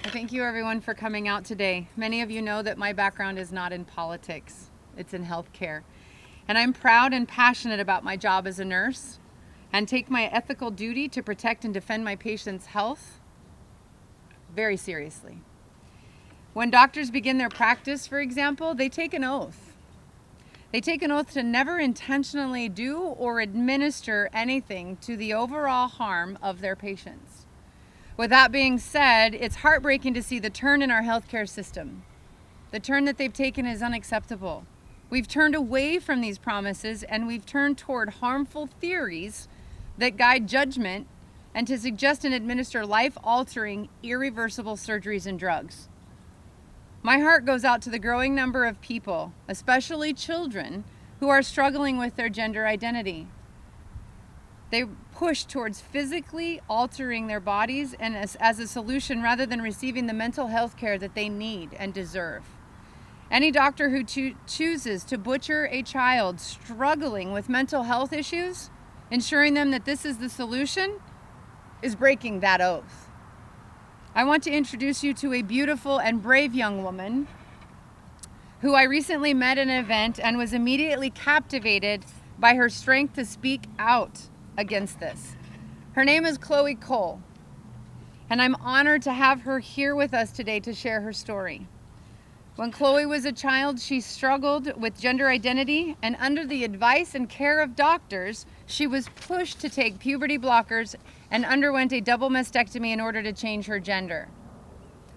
Thank you everyone for coming out today. Many of you know that my background is not in politics, it's in healthcare. And I'm proud and passionate about my job as a nurse and take my ethical duty to protect and defend my patients' health very seriously. When doctors begin their practice, for example, they take an oath. They take an oath to never intentionally do or administer anything to the overall harm of their patients. With that being said, it's heartbreaking to see the turn in our healthcare system. The turn that they've taken is unacceptable. We've turned away from these promises and we've turned toward harmful theories that guide judgment and to suggest and administer life-altering, irreversible surgeries and drugs. My heart goes out to the growing number of people, especially children, who are struggling with their gender identity. They push towards physically altering their bodies and as a solution rather than receiving the mental health care that they need and deserve. Any doctor who chooses to butcher a child struggling with mental health issues, ensuring them that this is the solution, is breaking that oath. I want to introduce you to a beautiful and brave young woman who I recently met at an event and was immediately captivated by her strength to speak out against this. Her name is Chloe Cole, and I'm honored to have her here with us today to share her story. When Chloe was a child, she struggled with gender identity, and under the advice and care of doctors, she was pushed to take puberty blockers and underwent a double mastectomy in order to change her gender.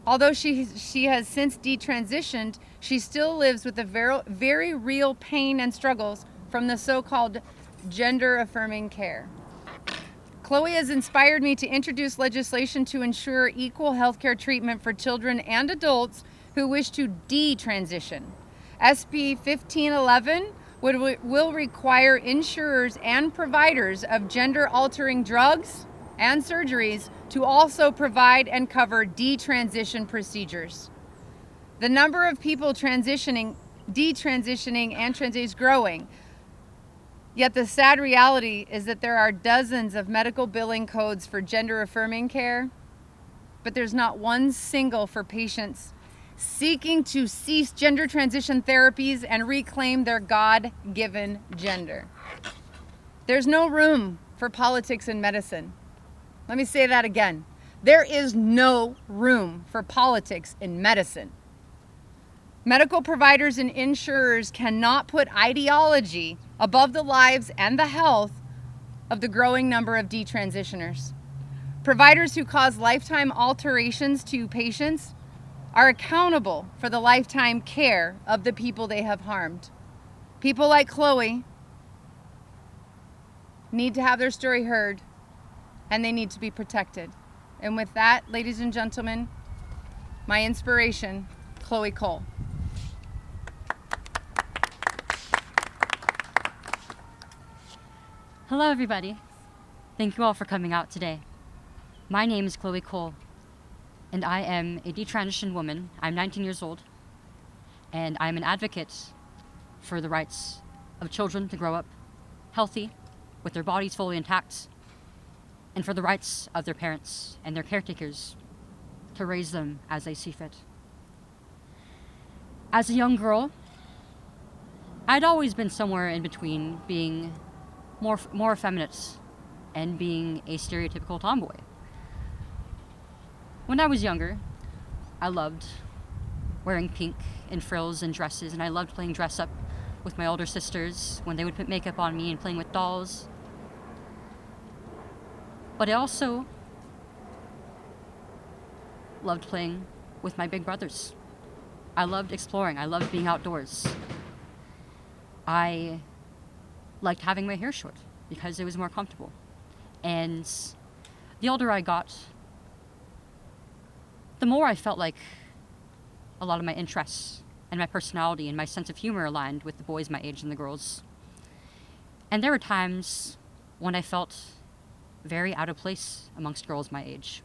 Although she has since detransitioned, she still lives with the very real pain and struggles from the so-called gender-affirming care. Chloe has inspired me to introduce legislation to ensure equal healthcare treatment for children and adults who wish to detransition. SB 1511 will require insurers and providers of gender-altering drugs and surgeries to also provide and cover detransition procedures. The number of people detransitioning, and transitioning is growing. Yet the sad reality is that there are dozens of medical billing codes for gender-affirming care, but there's not one single for patients seeking to cease gender transition therapies and reclaim their God-given gender. There's no room for politics in medicine. Let me say that again. There is no room for politics in medicine. Medical providers and insurers cannot put ideology above the lives and the health of the growing number of detransitioners. Providers who cause lifetime alterations to patients are accountable for the lifetime care of the people they have harmed. People like Chloe need to have their story heard, and they need to be protected. And with that, ladies and gentlemen, my inspiration, Chloe Cole. Hello everybody. Thank you all for coming out today. My name is Chloe Cole, and I am a detransitioned woman. I'm 19 years old, and I'm an advocate for the rights of children to grow up healthy, with their bodies fully intact, and for the rights of their parents and their caretakers to raise them as they see fit. As a young girl, I'd always been somewhere in between being more effeminate and being a stereotypical tomboy. When I was younger, I loved wearing pink and frills and dresses, and I loved playing dress up with my older sisters when they would put makeup on me and playing with dolls. But I also loved playing with my big brothers. I loved exploring. I loved being outdoors. I liked having my hair short because it was more comfortable. And the older I got, the more I felt like a lot of my interests and my personality and my sense of humor aligned with the boys my age and the girls. And there were times when I felt very out of place amongst girls my age.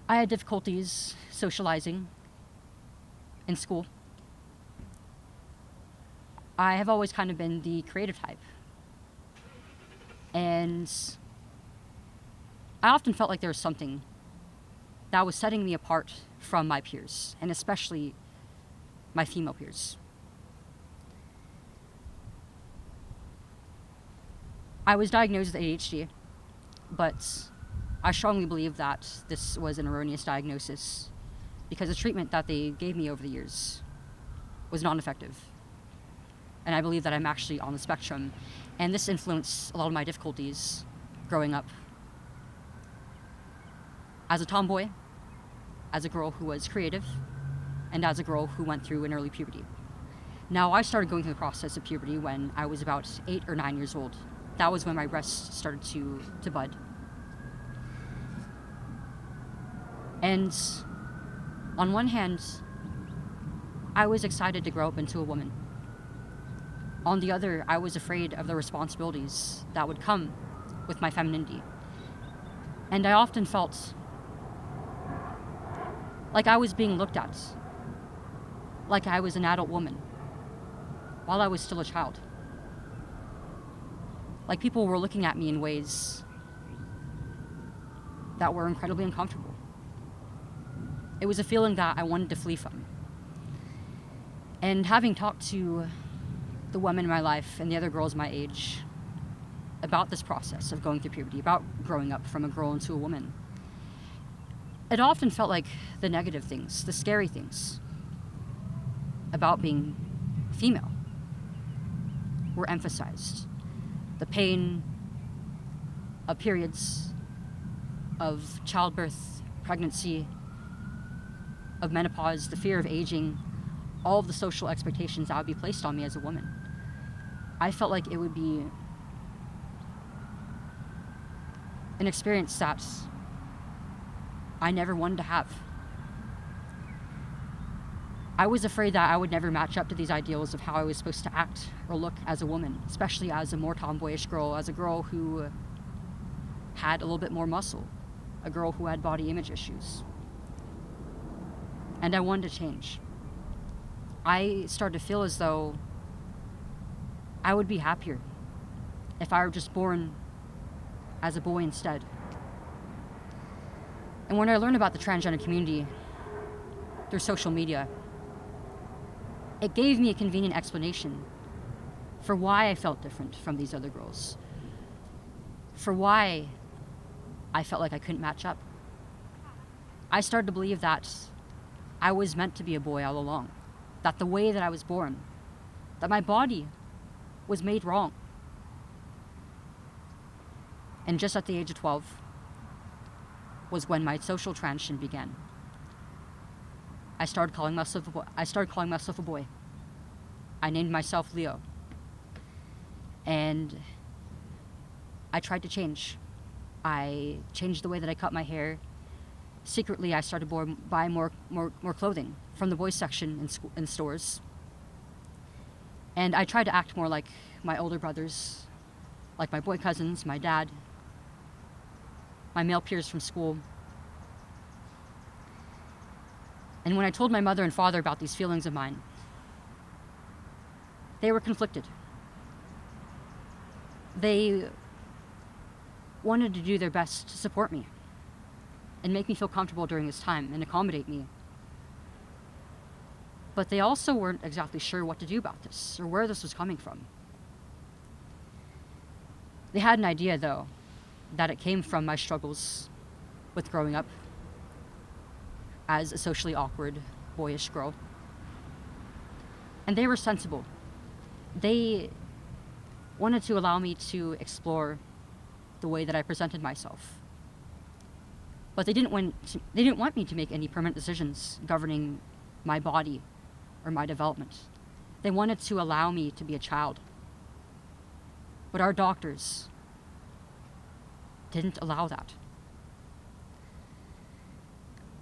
I had difficulties socializing in school. I have always kind of been the creative type. And I often felt like there was something that was setting me apart from my peers, and especially my female peers. I was diagnosed with ADHD, but I strongly believe that this was an erroneous diagnosis because the treatment that they gave me over the years was non-effective. And I believe that I'm actually on the spectrum, and this influenced a lot of my difficulties growing up. As a tomboy, as a girl who was creative, and as a girl who went through an early puberty. Now, I started going through the process of puberty when I was about 8 or 9 years old. That was when my breasts started to bud. And on one hand, I was excited to grow up into a woman. On the other, I was afraid of the responsibilities that would come with my femininity. And I often felt like I was being looked at, like I was an adult woman, while I was still a child. Like people were looking at me in ways that were incredibly uncomfortable. It was a feeling that I wanted to flee from. And having talked to the women in my life and the other girls my age about this process of going through puberty, about growing up from a girl into a woman, it often felt like the negative things, the scary things about being female were emphasized. The pain of periods, of childbirth, pregnancy, of menopause, the fear of aging, all of the social expectations that would be placed on me as a woman. I felt like it would be an experience that I never wanted to have. I was afraid that I would never match up to these ideals of how I was supposed to act or look as a woman, especially as a more tomboyish girl, as a girl who had a little bit more muscle, a girl who had body image issues. And I wanted to change. I started to feel as though I would be happier if I were just born as a boy instead. And when I learned about the transgender community through social media, it gave me a convenient explanation for why I felt different from these other girls, for why I felt like I couldn't match up. I started to believe that I was meant to be a boy all along, that the way that I was born, that my body was made wrong. And just at the age of 12 was when my social transition began. I started calling myself a boy. I named myself Leo. And I tried to change. I changed the way that I cut my hair. Secretly, I started buying more clothing from the boys section in stores. And I tried to act more like my older brothers, like my boy cousins, my dad, my male peers from school. And when I told my mother and father about these feelings of mine, they were conflicted. They wanted to do their best to support me and make me feel comfortable during this time and accommodate me. But they also weren't exactly sure what to do about this or where this was coming from. They had an idea, though, that it came from my struggles with growing up as a socially awkward, boyish girl. And they were sensible. They wanted to allow me to explore the way that I presented myself. But they didn't want me to make any permanent decisions governing my body or my development. They wanted to allow me to be a child. But our doctors didn't allow that.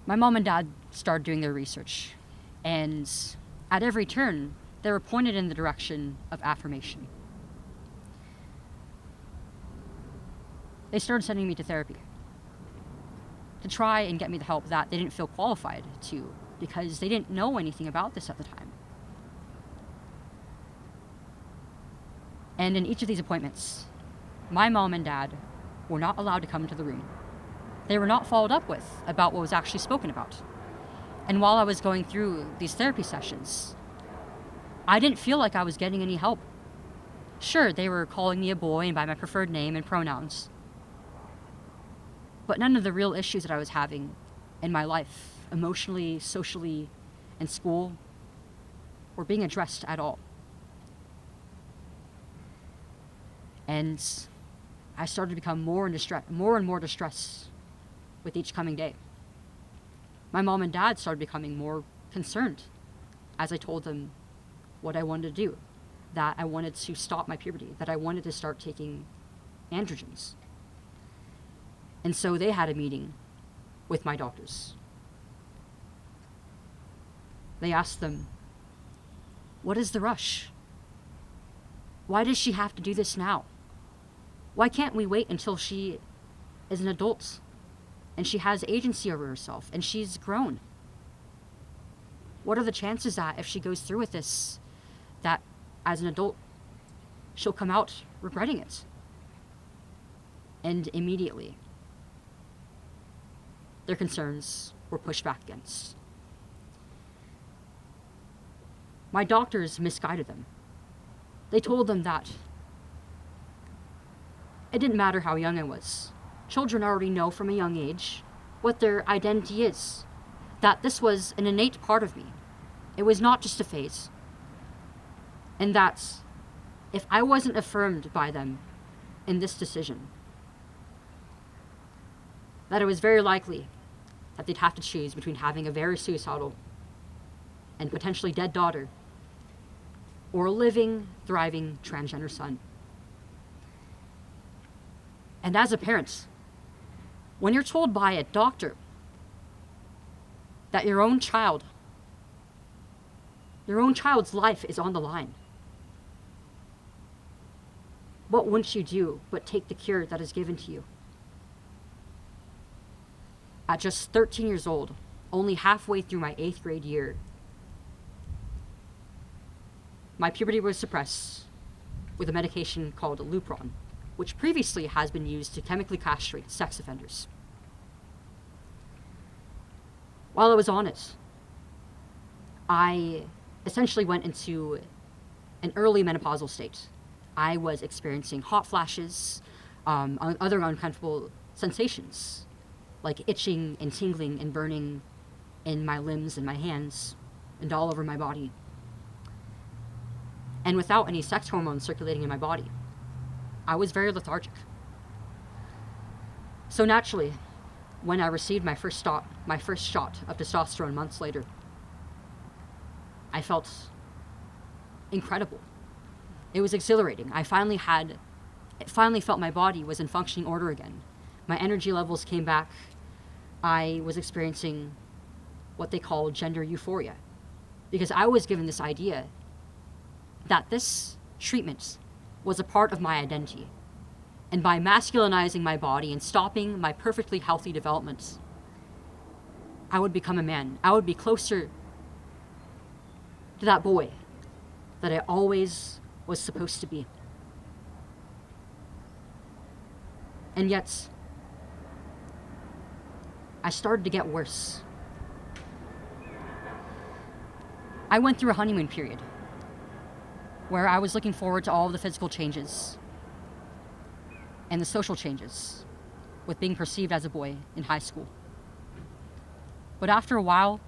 My mom and dad started doing their research, and at every turn, they were pointed in the direction of affirmation. They started sending me to therapy to try and get me the help that they didn't feel qualified to, because they didn't know anything about this at the time. And in each of these appointments, my mom and dad were not allowed to come into the room. they were not followed up with about what was actually spoken about. And while I was going through these therapy sessions, I didn't feel like I was getting any help. Sure, they were calling me a boy and by my preferred name and pronouns, but none of the real issues that I was having in my life, emotionally, socially, and school, were being addressed at all. And I started to become more and more distressed with each coming day. My mom and dad started becoming more concerned as I told them what I wanted to do, that I wanted to stop my puberty, that I wanted to start taking androgens. And so they had a meeting with my doctors. They asked them, "What is the rush? Why does she have to do this now? Why can't we wait until she is an adult and she has agency over herself and she's grown? What are the chances that if she goes through with this, that as an adult, she'll come out regretting it?" And immediately, their concerns were pushed back against. My doctors misguided them. They told them that it didn't matter how young I was. Children already know from a young age what their identity is, that this was an innate part of me. It was not just a phase. And that if I wasn't affirmed by them in this decision, that it was very likely that they'd have to choose between having a very suicidal and potentially dead daughter or a living, thriving transgender son. And as a parent, when you're told by a doctor that your own child's life is on the line, what wouldn't you do but take the cure that is given to you? At just 13 years old, only halfway through my 8th grade year, my puberty was suppressed with a medication called Lupron, which previously has been used to chemically castrate sex offenders. While I was on it, I essentially went into an early menopausal state. I was experiencing hot flashes, other uncomfortable sensations, like itching and tingling and burning in my limbs and my hands and all over my body. And without any sex hormones circulating in my body, I was very lethargic. So naturally, when I received my first shot of testosterone months later, I felt incredible. It was exhilarating. I finally felt my body was in functioning order again. My energy levels came back. I was experiencing what they call gender euphoria, because I was given this idea that this treatment was a part of my identity. And by masculinizing my body and stopping my perfectly healthy development, I would become a man. I would be closer to that boy that I always was supposed to be. And yet, I started to get worse. I went through a honeymoon period where I was looking forward to all of the physical changes and the social changes with being perceived as a boy in high school. But after a while,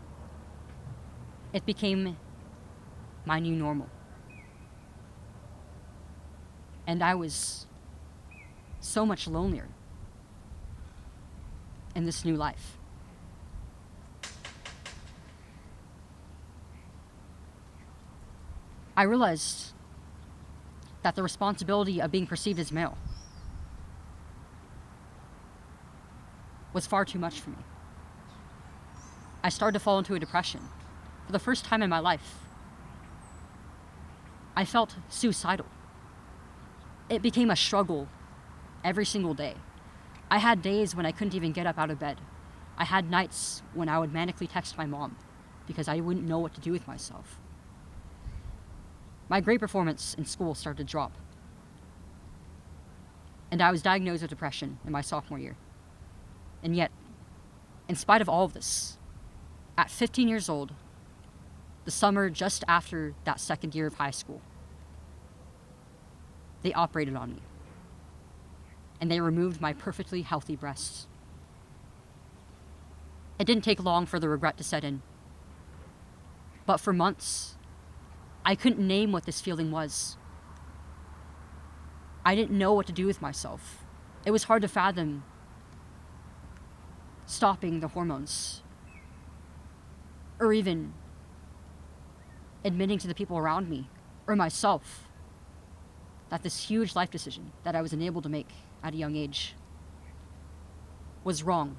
it became my new normal. And I was so much lonelier in this new life. I realized that the responsibility of being perceived as male was far too much for me. I started to fall into a depression. For the first time in my life, I felt suicidal. It became a struggle every single day. I had days when I couldn't even get up out of bed. I had nights when I would manically text my mom because I wouldn't know what to do with myself. My grade performance in school started to drop. And I was diagnosed with depression in my sophomore year. And yet, in spite of all of this, at 15 years old, the summer just after that second year of high school, they operated on me. And they removed my perfectly healthy breasts. It didn't take long for the regret to set in. But for months, I couldn't name what this feeling was. I didn't know what to do with myself. It was hard to fathom stopping the hormones, or even admitting to the people around me, or myself, that this huge life decision that I was enabled to make at a young age was wrong,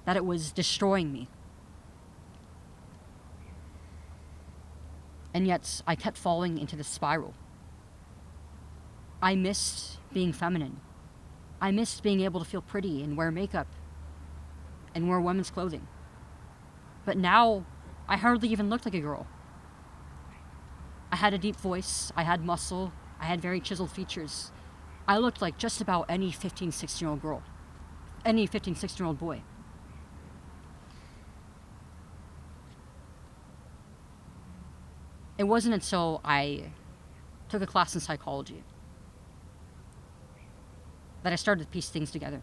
that it was destroying me. And yet, I kept falling into this spiral. I missed being feminine. I missed being able to feel pretty and wear makeup and wear women's clothing. But now, I hardly even looked like a girl. I had a deep voice, I had muscle, I had very chiseled features. I looked like just about any 15, 16-year-old girl. Any 15, 16-year-old boy. It wasn't until I took a class in psychology that I started to piece things together.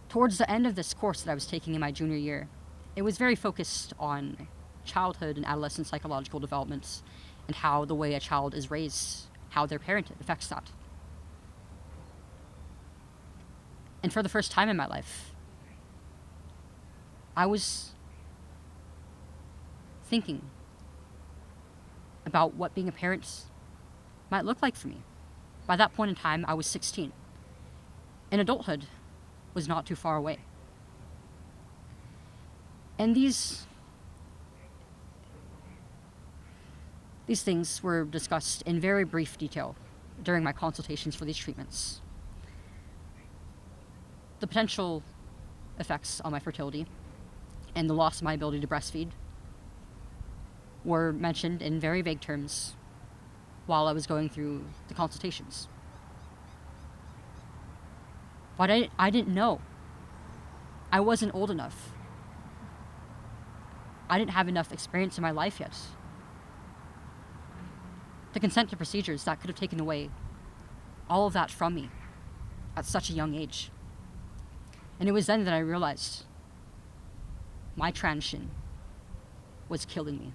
Towards the end of this course that I was taking in my junior year, it was very focused on childhood and adolescent psychological developments and how the way a child is raised, how they're parented affects that. And for the first time in my life, I was thinking about what being a parent might look like for me. By that point in time, I was 16. And adulthood was not too far away. And these things were discussed in very brief detail during my consultations for these treatments. The potential effects on my fertility and the loss of my ability to breastfeed were mentioned in very vague terms while I was going through the consultations. But I didn't know. I wasn't old enough. I didn't have enough experience in my life yet to consent to procedures that could have taken away all of that from me at such a young age. And it was then that I realized my transition was killing me.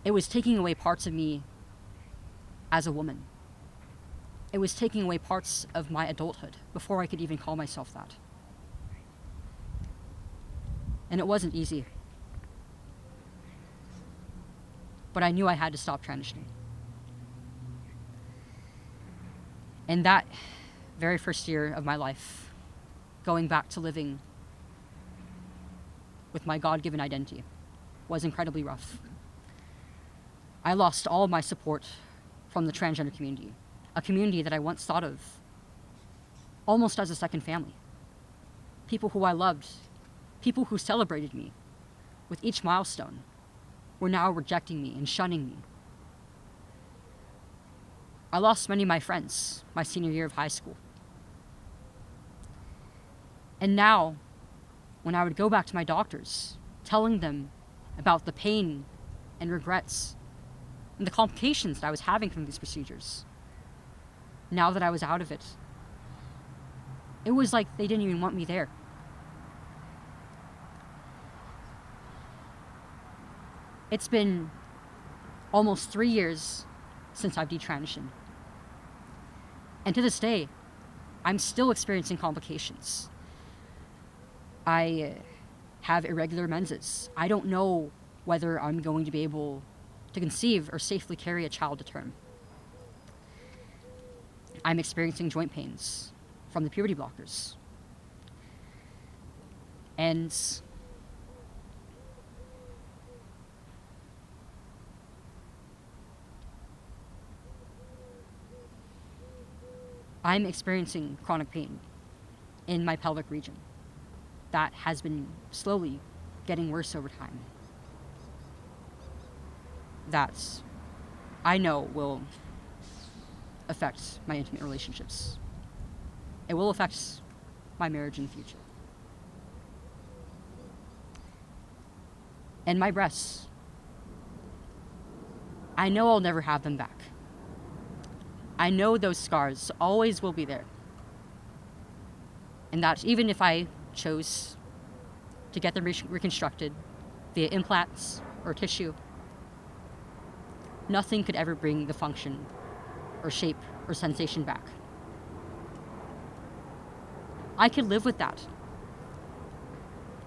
It was taking away parts of me as a woman. It was taking away parts of my adulthood before I could even call myself that. And it wasn't easy. But I knew I had to stop transitioning. And that very first year of my life, going back to living with my God-given identity, was incredibly rough. I lost all of my support from the transgender community, a community that I once thought of almost as a second family. People who I loved, people who celebrated me with each milestone, were now rejecting me and shunning me. I lost many of my friends my senior year of high school. And now, when I would go back to my doctors, telling them about the pain and regrets and the complications that I was having from these procedures, now that I was out of it, it was like they didn't even want me there. It's been almost 3 years since I've detransitioned. And to this day, I'm still experiencing complications. I have irregular menses. I don't know whether I'm going to be able to conceive or safely carry a child to term. I'm experiencing joint pains from the puberty blockers. And I'm experiencing chronic pain in my pelvic region that has been slowly getting worse over time. That I know will affect my intimate relationships. It will affect my marriage in the future. And my breasts, I know I'll never have them back. I know those scars always will be there. And that even if I chose to get them reconstructed via implants or tissue, nothing could ever bring the function or shape or sensation back. I could live with that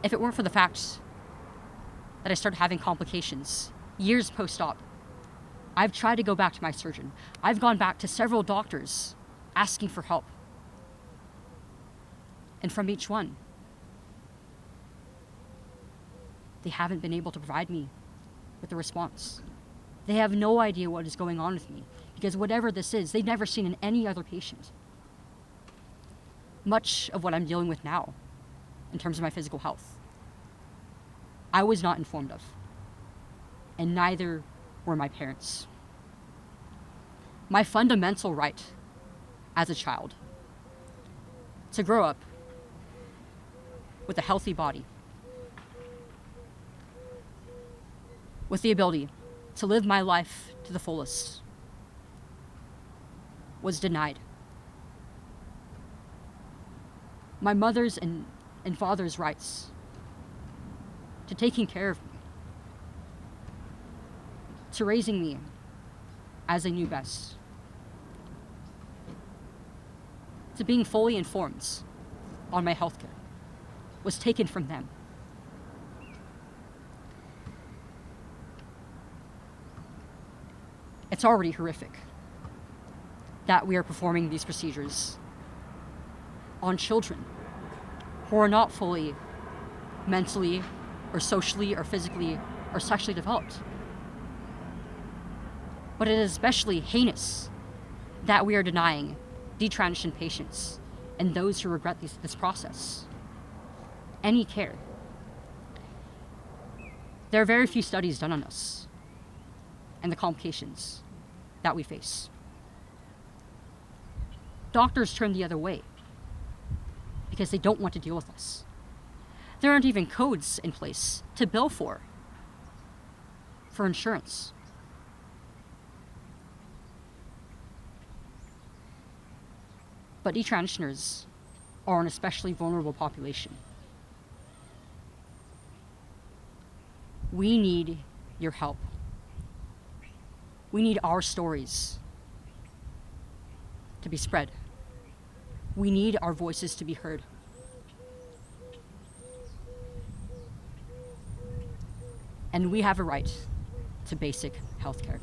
if it weren't for the fact that I started having complications years post-op. I've tried to go back to my surgeon. I've gone back to several doctors asking for help. And from each one, they haven't been able to provide me with a response. They have no idea what is going on with me, because whatever this is, they've never seen in any other patient. Much of what I'm dealing with now, in terms of my physical health, I was not informed of, and neither were my parents. My fundamental right as a child to grow up with a healthy body, with the ability to live my life to the fullest, was denied. My mother's and father's rights to taking care of me, to raising me as they knew best, to being fully informed on my healthcare, was taken from them. It's already horrific that we are performing these procedures on children who are not fully mentally or socially or physically or sexually developed. But it is especially heinous that we are denying detransition patients and those who regret this process any care. There are very few studies done on us and the complications that we face. Doctors turn the other way because they don't want to deal with us. There aren't even codes in place to bill for insurance. But detransitioners are an especially vulnerable population. We need your help. We need our stories to be spread. We need our voices to be heard. And we have a right to basic health care.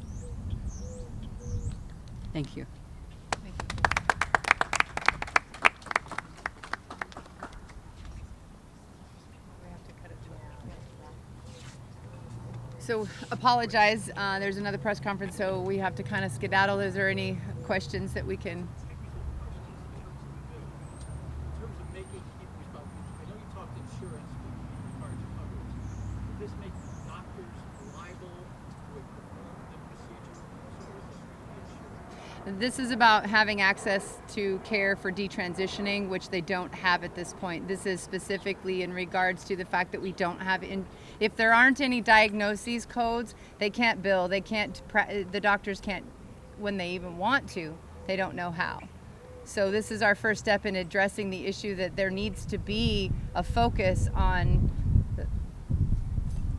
Thank you. So apologize, there's another press conference, so we have to kind of skedaddle. Is there any questions that we can? In terms of making people responsible, I know you talked insurance with regards to coverage. Would this make doctors liable to perform the procedure, or is this the insurance? This is about having access to care for detransitioning, which they don't have at this point. This is specifically in regards to the fact that we don't have if there aren't any diagnoses codes, they can't bill. They can't. The doctors can't, when they even want to. They don't know how. So this is our first step in addressing the issue that there needs to be a focus on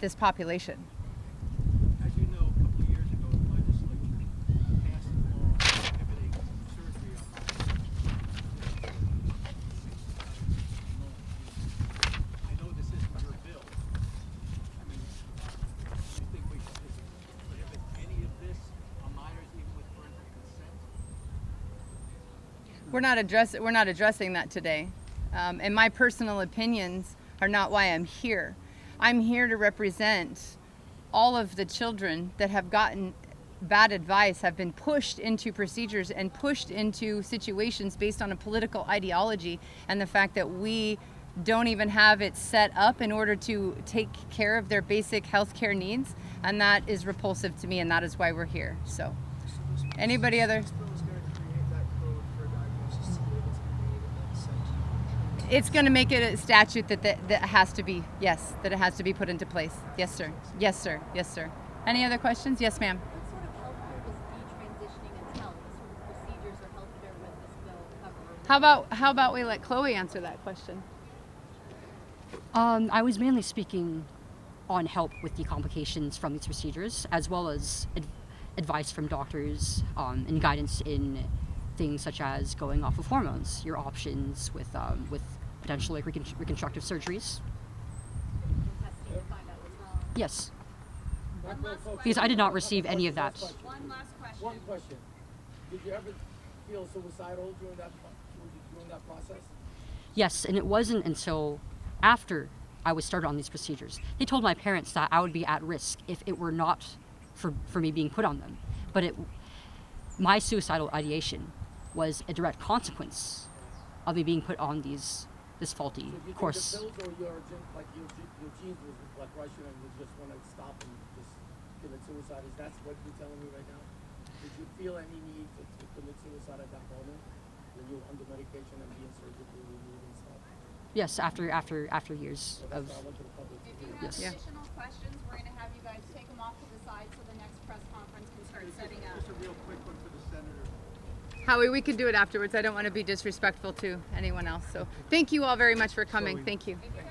this population. As you know, a couple of years ago, the legislature passed a law prohibiting surgery on minors. I know this isn't your bill. I mean, do you think we should just prohibit any of this on minors, even with parental consent? We're not addressing that today. And my personal opinions are not why I'm here. I'm here to represent all of the children that have gotten bad advice, have been pushed into procedures and pushed into situations based on a political ideology, and the fact that we don't even have it set up in order to take care of their basic healthcare needs, and that is repulsive to me, and that is why we're here. So anybody other? This bill is going to create that code for diagnosis to be able to be made and then sent to It's going to make it a statute that has to be, yes, that it has to be put into place. Yes, sir. Yes, sir. Yes, sir. Any other questions? Yes, ma'am. What sort of healthcare does detransitioning entail? What sort of procedures or healthcare would this bill cover? How about we let Chloe answer that question? I was mainly speaking on help with the complications from these procedures, as well as advice from doctors and guidance in things such as going off of hormones, your options with potential like reconstructive surgeries. Testing to find out what's wrong. Yes, One last question. because I did not receive any of that. One last question. One question. Did you ever feel suicidal during that process? Yes, and it wasn't until after I was started on these procedures. They told my parents that I would be at risk if it were not for me being put on them. But my suicidal ideation was a direct consequence of me being put on this faulty So you course. think the pills or your genes was like Russian and you just want to stop and just commit suicide? Is that what you're telling me right now? Did you feel any need to commit suicide at that moment when you were under medication and being surgically removed and stuff? Yes, after years So of that's why I went to the public. If you have Yes. Yeah. additional questions, we're going to have you guys take them off to the side so the next press conference can start setting up. Just a real quick one for the senator. Howie, we can do it afterwards. I don't want to be disrespectful to anyone else. So thank you all very much for coming. Thank you. If you have